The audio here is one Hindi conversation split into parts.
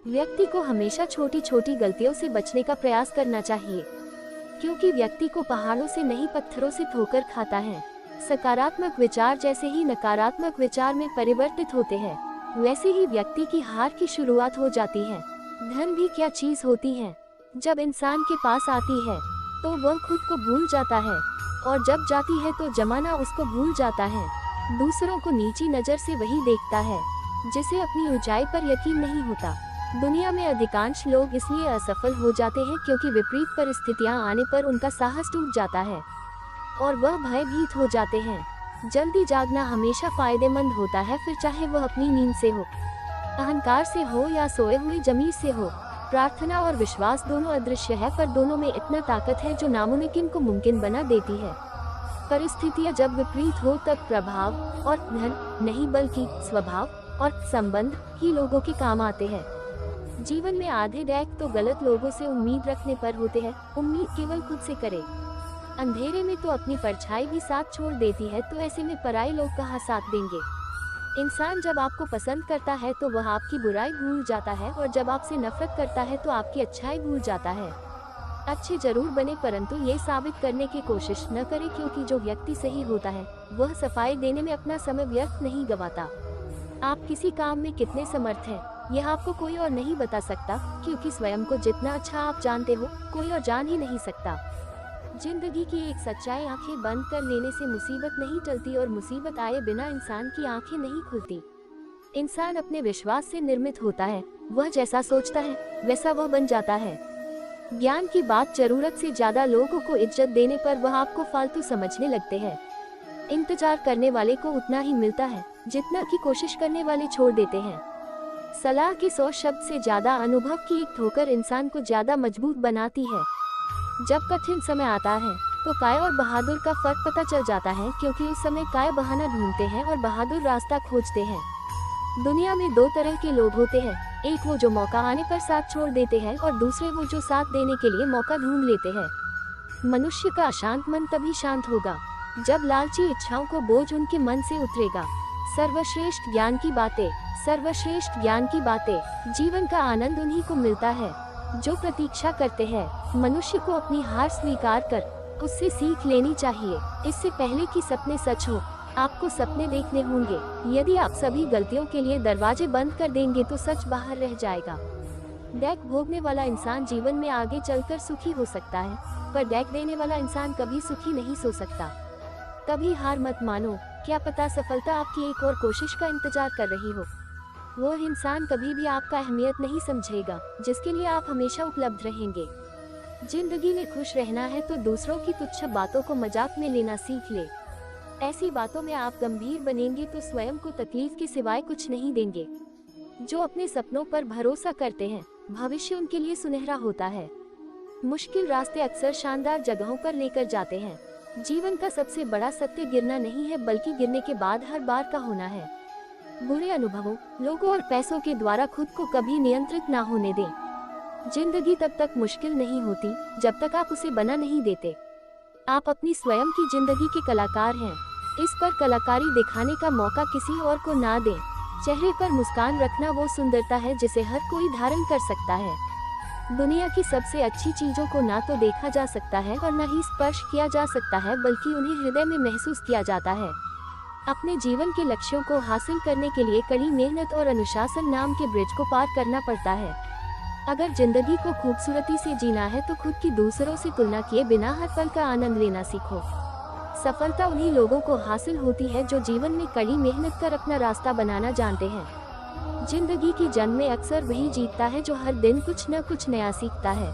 व्यक्ति को हमेशा छोटी छोटी गलतियों से बचने का प्रयास करना चाहिए, क्योंकि व्यक्ति को पहाड़ों से नहीं पत्थरों से ठोकर खाता है। सकारात्मक विचार जैसे ही नकारात्मक विचार में परिवर्तित होते हैं, वैसे ही व्यक्ति की हार की शुरुआत हो जाती है। धन भी क्या चीज होती है, जब इंसान के पास आती है तो वह खुद को भूल जाता है, और जब जाती है तो जमाना उसको भूल जाता है। दूसरों को नीची नजर से वही देखता है जिसे अपनी ऊंचाई पर यकीन नहीं होता। दुनिया में अधिकांश लोग इसलिए असफल हो जाते हैं क्योंकि विपरीत परिस्थितियां आने पर उनका साहस टूट जाता है और वह भयभीत हो जाते हैं। जल्दी जागना हमेशा फायदेमंद होता है, फिर चाहे वह अपनी नींद से हो, अहंकार से हो या सोए हुए जमीर से हो। प्रार्थना और विश्वास दोनों अदृश्य है, पर दोनों में इतना ताकत है जो नामुमकिन को मुमकिन बना देती है। परिस्थितियां जब विपरीत हो तब प्रभाव और धन नहीं बल्कि स्वभाव और संबंध ही लोगों के काम आते हैं। जीवन में आधे डैक तो गलत लोगों से उम्मीद रखने पर होते हैं। उम्मीद केवल खुद से करे, अंधेरे में तो अपनी परछाई भी साथ छोड़ देती है, तो ऐसे में पराये लोग कहाँ साथ देंगे। इंसान जब आपको पसंद करता है तो वह आपकी बुराई भूल जाता है, और जब आपसे नफरत करता है तो आपकी अच्छाई भूल जाता है। अच्छे जरूर बने, परंतु ये साबित करने की कोशिश न करें, क्योंकि जो व्यक्ति सही होता है वह सफाई देने में अपना समय व्यर्थ नहीं गवाता। आप किसी काम में कितने समर्थ हैं, यह आपको कोई और नहीं बता सकता, क्योंकि स्वयं को जितना अच्छा आप जानते हो कोई और जान ही नहीं सकता। जिंदगी की एक सच्चाई, आंखें बंद कर लेने से मुसीबत नहीं टलती, और मुसीबत आए बिना इंसान की आंखें नहीं खुलती। इंसान अपने विश्वास से निर्मित होता है, वह जैसा सोचता है वैसा वह बन जाता है। ज्ञान की बात, जरूरत से ज्यादा लोगों को इज्जत देने पर वह आपको फालतू समझने लगते हैं। इंतजार करने वाले को उतना ही मिलता है जितना की कोशिश करने वाले छोड़ देते हैं। सलाह के 100 शब्द से ज्यादा अनुभव की एक ठोकर इंसान को ज्यादा मजबूत बनाती है। जब कठिन समय आता है तो काय और बहादुर का फर्क पता चल जाता है, क्योंकि उस समय काय बहाना ढूंढते हैं और बहादुर रास्ता खोजते हैं। दुनिया में दो तरह के लोग होते हैं, एक वो जो मौका आने पर साथ छोड़ देते हैं, और दूसरे वो जो साथ देने के लिए मौका ढूंढ लेते हैं। मनुष्य का अशांत मन तभी शांत होगा जब लालची इच्छाओं को बोझ उनके मन से उतरेगा। सर्वश्रेष्ठ ज्ञान की बातें, सर्वश्रेष्ठ ज्ञान की बातें। जीवन का आनंद उन्हीं को मिलता है जो प्रतीक्षा करते हैं। मनुष्य को अपनी हार स्वीकार कर उससे सीख लेनी चाहिए, इससे पहले कि सपने सच हो। आपको सपने देखने होंगे, यदि आप सभी गलतियों के लिए दरवाजे बंद कर देंगे तो सच बाहर रह जाएगा। डैक भोगने वाला इंसान जीवन में आगे चलकर सुखी हो सकता है, पर डैक देने वाला इंसान कभी सुखी नहीं सो सकता। कभी हार मत मानो, क्या पता सफलता आपकी एक और कोशिश का इंतजार कर रही हो। वो इंसान कभी भी आपका अहमियत नहीं समझेगा जिसके लिए आप हमेशा उपलब्ध रहेंगे। जिंदगी में खुश रहना है तो दूसरों की तुच्छ बातों को मजाक में लेना सीख ले। ऐसी बातों में आप गंभीर बनेंगे तो स्वयं को तकलीफ के सिवाय कुछ नहीं देंगे। जो अपने सपनों पर भरोसा करते हैं, भविष्य उनके लिए सुनहरा होता है। मुश्किल रास्ते अक्सर शानदार जगहों पर लेकर जाते हैं। जीवन का सबसे बड़ा सत्य गिरना नहीं है, बल्कि गिरने के बाद हर बार का होना है। बुरे अनुभवों, लोगों और पैसों के द्वारा खुद को कभी नियंत्रित ना होने दें। जिंदगी तब तक मुश्किल नहीं होती जब तक आप उसे बना नहीं देते। आप अपनी स्वयं की जिंदगी के कलाकार हैं, इस पर कलाकारी दिखाने का मौका किसी और को ना दें। चेहरे पर मुस्कान रखना वो सुंदरता है जिसे हर कोई धारण कर सकता है। दुनिया की सबसे अच्छी चीजों को ना तो देखा जा सकता है और न ही स्पर्श किया जा सकता है, बल्कि उन्हें हृदय में महसूस किया जाता है। अपने जीवन के लक्ष्यों को हासिल करने के लिए कड़ी मेहनत और अनुशासन नाम के ब्रिज को पार करना पड़ता है। अगर जिंदगी को खूबसूरती से जीना है तो खुद की दूसरों से तुलना किए बिना हर पल का आनंद लेना सीखो। सफलता उन्हीं लोगों को हासिल होती है जो जीवन में कड़ी मेहनत कर अपना रास्ता बनाना जानते हैं। जिंदगी की जंग में अक्सर वही जीतता है जो हर दिन कुछ न कुछ नया सीखता है।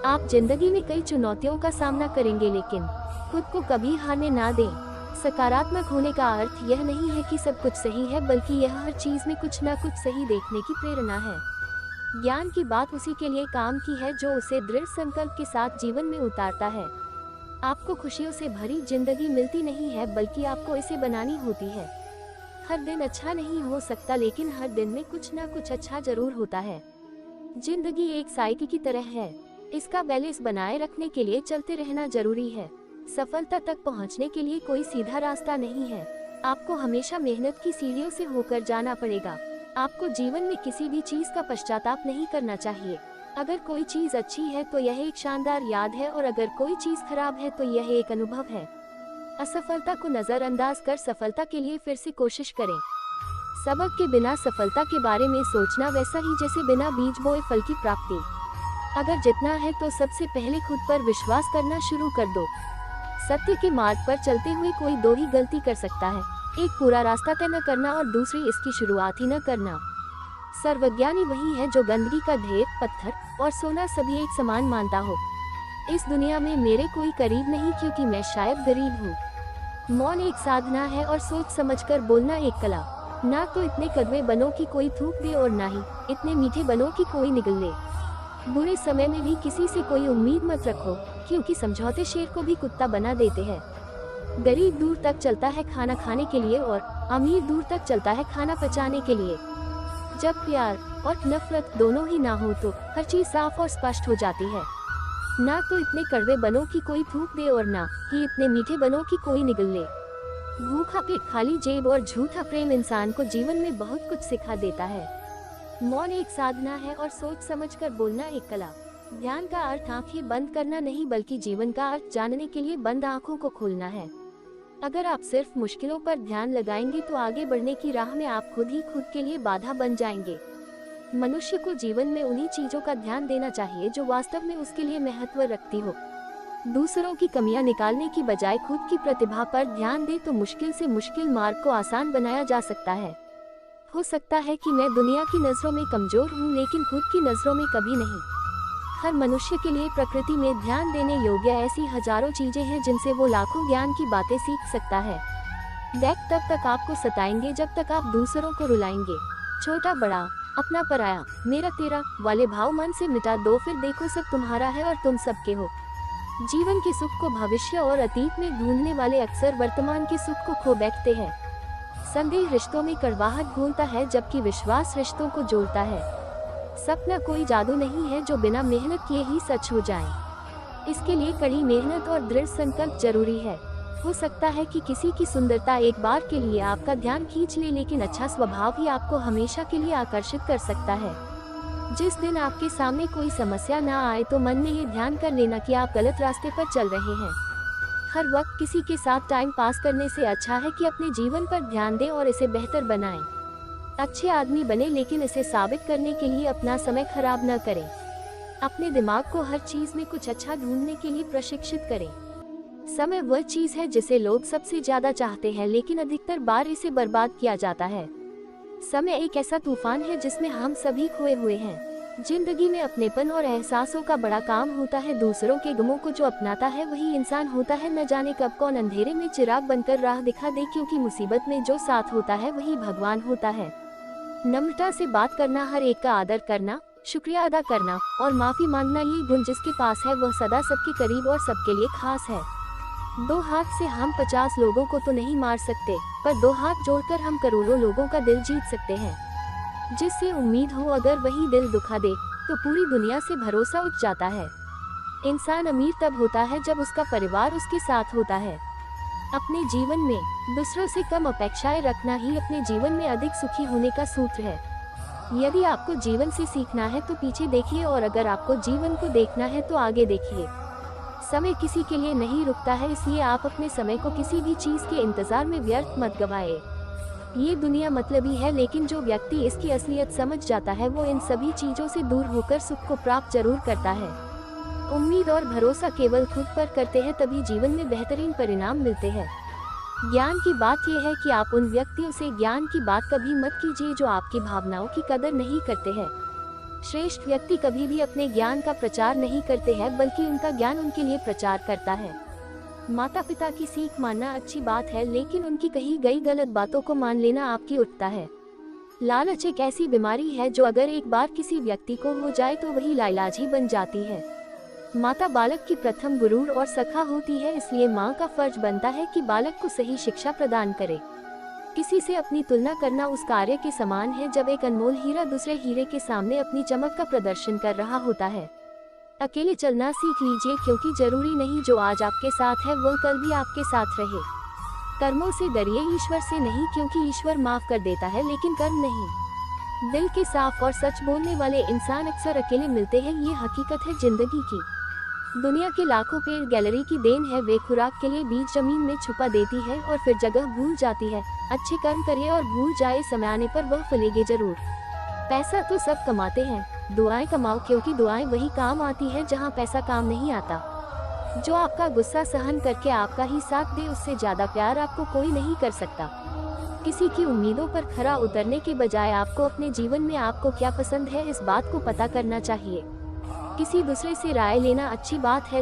आप जिंदगी में कई चुनौतियों का सामना करेंगे, लेकिन खुद को कभी हारने ना दें। सकारात्मक होने का अर्थ यह नहीं है कि सब कुछ सही है, बल्कि यह हर चीज में कुछ न कुछ सही देखने की प्रेरणा है। ज्ञान की बात उसी के लिए काम की है जो उसे दृढ़ संकल्प के साथ जीवन में उतारता है। आपको खुशियों से भरी जिंदगी मिलती नहीं है, बल्कि आपको इसे बनानी होती है। हर दिन अच्छा नहीं हो सकता, लेकिन हर दिन में कुछ न कुछ अच्छा जरूर होता है। जिंदगी एक साइकिल की तरह है, इसका बैलेंस बनाए रखने के लिए चलते रहना जरूरी है। सफलता तक पहुंचने के लिए कोई सीधा रास्ता नहीं है, आपको हमेशा मेहनत की सीढ़ियों से होकर जाना पड़ेगा। आपको जीवन में किसी भी चीज का पश्चाताप नहीं करना चाहिए। अगर कोई चीज अच्छी है तो यह एक शानदार याद है और अगर कोई चीज खराब है तो यह एक अनुभव है। असफलता को नजरअंदाज कर सफलता के लिए फिर से कोशिश करें। सबक के बिना सफलता के बारे में सोचना वैसा ही जैसे बिना बीज बोए फल की प्राप्ति। अगर जितना है तो सबसे पहले खुद पर विश्वास करना शुरू कर दो। सत्य के मार्ग पर चलते हुए कोई दो ही गलती कर सकता है, एक पूरा रास्ता तय न करना और दूसरी इसकी शुरुआत ही न करना। सर्वज्ञानी वही है जो गंदगी का ढेर, पत्थर और सोना सभी एक समान मानता हो। इस दुनिया में मेरे कोई करीब नहीं क्योंकि मैं शायद गरीब हूँ। मौन एक साधना है और सोच समझकर बोलना एक कला। ना तो इतने कड़वे बनो कि कोई थूक दे और ना ही इतने मीठे बनो कि कोई निगल ले। बुरे समय में भी किसी से कोई उम्मीद मत रखो क्योंकि समझौते शेर को भी कुत्ता बना देते हैं। गरीब दूर तक चलता है खाना खाने के लिए और अमीर दूर तक चलता है खाना पचाने के लिए। जब प्यार और नफरत दोनों ही ना हो तो हर चीज साफ और स्पष्ट हो जाती है। ना तो इतने कड़वे बनो कि कोई थूक दे और ना ही इतने मीठे बनो कि कोई निगल ले। भूखा पेट, खाली जेब और झूठा प्रेम इंसान को जीवन में बहुत कुछ सिखा देता है। मौन एक साधना है और सोच समझकर बोलना एक कला। ध्यान का अर्थ आंखें बंद करना नहीं बल्कि जीवन का अर्थ जानने के लिए बंद आंखों को खोलना है। अगर आप सिर्फ मुश्किलों पर ध्यान लगाएंगे तो आगे बढ़ने की राह में आप खुद ही खुद के लिए बाधा बन जाएंगे। मनुष्य को जीवन में उन्हीं चीजों का ध्यान देना चाहिए जो वास्तव में उसके लिए महत्व रखती हो। दूसरों की कमियां निकालने की बजाय खुद की प्रतिभा पर ध्यान दे तो मुश्किल से मुश्किल मार्ग को आसान बनाया जा सकता है। हो सकता है कि मैं दुनिया की नजरों में कमजोर हूँ लेकिन खुद की नजरों में कभी नहीं। हर मनुष्य के लिए प्रकृति में ध्यान देने योग्य ऐसी हजारों चीजें हैं जिनसे वो लाखों ज्ञान की बातें सीख सकता है। दैत्य तब तक आपको सताएंगे जब तक आप दूसरों को रुलाएंगे। छोटा बड़ा, अपना पराया, मेरा तेरा वाले भाव मन से मिटा दो, फिर देखो सब तुम्हारा है और तुम सबके हो। जीवन के सुख को भविष्य और अतीत में ढूंढने वाले अक्सर वर्तमान के सुख को खो बैठते हैं। संदेह रिश्तों में कड़वाहट घोलता है जबकि विश्वास रिश्तों को जोड़ता है। सपना कोई जादू नहीं है जो बिना मेहनत किए ही सच हो जाए। इसके लिए कड़ी मेहनत और दृढ़ संकल्प जरूरी है। हो सकता है कि किसी की सुंदरता एक बार के लिए आपका ध्यान खींच ले लेकिन अच्छा स्वभाव ही आपको हमेशा के लिए आकर्षित कर सकता है। जिस दिन आपके सामने कोई समस्या ना आए तो मन में ये ध्यान कर लेना कि आप गलत रास्ते पर चल रहे हैं। हर वक्त किसी के साथ टाइम पास करने से अच्छा है कि अपने जीवन पर ध्यान दें और इसे बेहतर बनाएं। अच्छे आदमी बने लेकिन इसे साबित करने के लिए अपना समय खराब न करें। अपने दिमाग को हर चीज में कुछ अच्छा ढूंढने के लिए प्रशिक्षित करें। समय वह चीज है जिसे लोग सबसे ज्यादा चाहते हैं लेकिन अधिकतर बार इसे बर्बाद किया जाता है। समय एक ऐसा तूफान है जिसमें हम सभी खोए हुए हैं। जिंदगी में अपनेपन और एहसासों का बड़ा काम होता है। दूसरों के गमों को जो अपनाता है वही इंसान होता है। न जाने कब कौन अंधेरे में चिराग बनकर राह दिखा दे क्योंकि मुसीबत में जो साथ होता है वही भगवान होता है। नम्रता से बात करना, हर एक का आदर करना, शुक्रिया अदा करना और माफी मांगना, ये गुण जिसके पास है वह सदा सबके करीब और सबके लिए खास है। दो हाथ से हम 50 लोगों को तो नहीं मार सकते पर दो हाथ जोड़कर हम करोड़ों लोगों का दिल जीत सकते हैं। जिससे उम्मीद हो अगर वही दिल दुखा दे तो पूरी दुनिया से भरोसा उठ जाता है। इंसान अमीर तब होता है जब उसका परिवार उसके साथ होता है। अपने जीवन में दूसरों से कम अपेक्षाएं रखना ही अपने जीवन में अधिक सुखी होने का सूत्र है। यदि आपको जीवन से सीखना है तो पीछे देखिए और अगर आपको जीवन को देखना है तो आगे देखिए। समय किसी के लिए नहीं रुकता है, इसलिए आप अपने समय को किसी भी चीज के इंतजार में व्यर्थ मत गवाएं। ये दुनिया मतलबी है लेकिन जो व्यक्ति इसकी असलियत समझ जाता है वो इन सभी चीजों से दूर होकर सुख को प्राप्त जरूर करता है। उम्मीद और भरोसा केवल खुद पर करते हैं तभी जीवन में बेहतरीन परिणाम मिलते हैं। ज्ञान की बात यह है कि आप उन व्यक्तियों से ज्ञान की बात कभी मत कीजिए जो आपकी भावनाओं की कदर नहीं करते हैं। श्रेष्ठ व्यक्ति कभी भी अपने ज्ञान का प्रचार नहीं करते हैं बल्कि उनका ज्ञान उनके लिए प्रचार करता है। माता पिता की सीख मानना अच्छी बात है लेकिन उनकी कही गई गलत बातों को मान लेना आपकी उठता है। लालच एक ऐसी बीमारी है जो अगर एक बार किसी व्यक्ति को हो जाए तो वही लाइलाज ही बन जाती है। माता बालक की प्रथम गुरु और सखा होती है, इसलिए माँ का फर्ज बनता है कि बालक को सही शिक्षा प्रदान करे। किसी से अपनी तुलना करना उस कार्य के समान है जब एक अनमोल हीरा दूसरे हीरे के सामने अपनी चमक का प्रदर्शन कर रहा होता है। अकेले चलना सीख लीजिए क्योंकि जरूरी नहीं जो आज आपके साथ है वह कल भी आपके साथ रहे। कर्मों से डरिए, ईश्वर से नहीं क्योंकि ईश्वर माफ कर देता है लेकिन कर्म नहीं। दिल के साफ और सच बोलने वाले इंसान अक्सर अकेले मिलते हैं, ये हकीकत है जिंदगी की। दुनिया के लाखों पेड़ गैलरी की देन है, वे खुराक के लिए बीज जमीन में छुपा देती है और फिर जगह भूल जाती है। अच्छे कर्म करिए और भूल जाए, समय आने पर वह फलेगी जरूर। पैसा तो सब कमाते हैं, दुआएं कमाओ, क्योंकि दुआएं वही काम आती हैं जहां पैसा काम नहीं आता। जो आपका गुस्सा सहन करके आपका ही साथ दे, उससे ज्यादा प्यार आपको कोई नहीं कर सकता। किसी की उम्मीदों पर खरा उतरने के बजाय आपको अपने जीवन में आपको क्या पसंद है, इस बात को पता करना चाहिए। किसी दूसरे से राय लेना अच्छी बात है,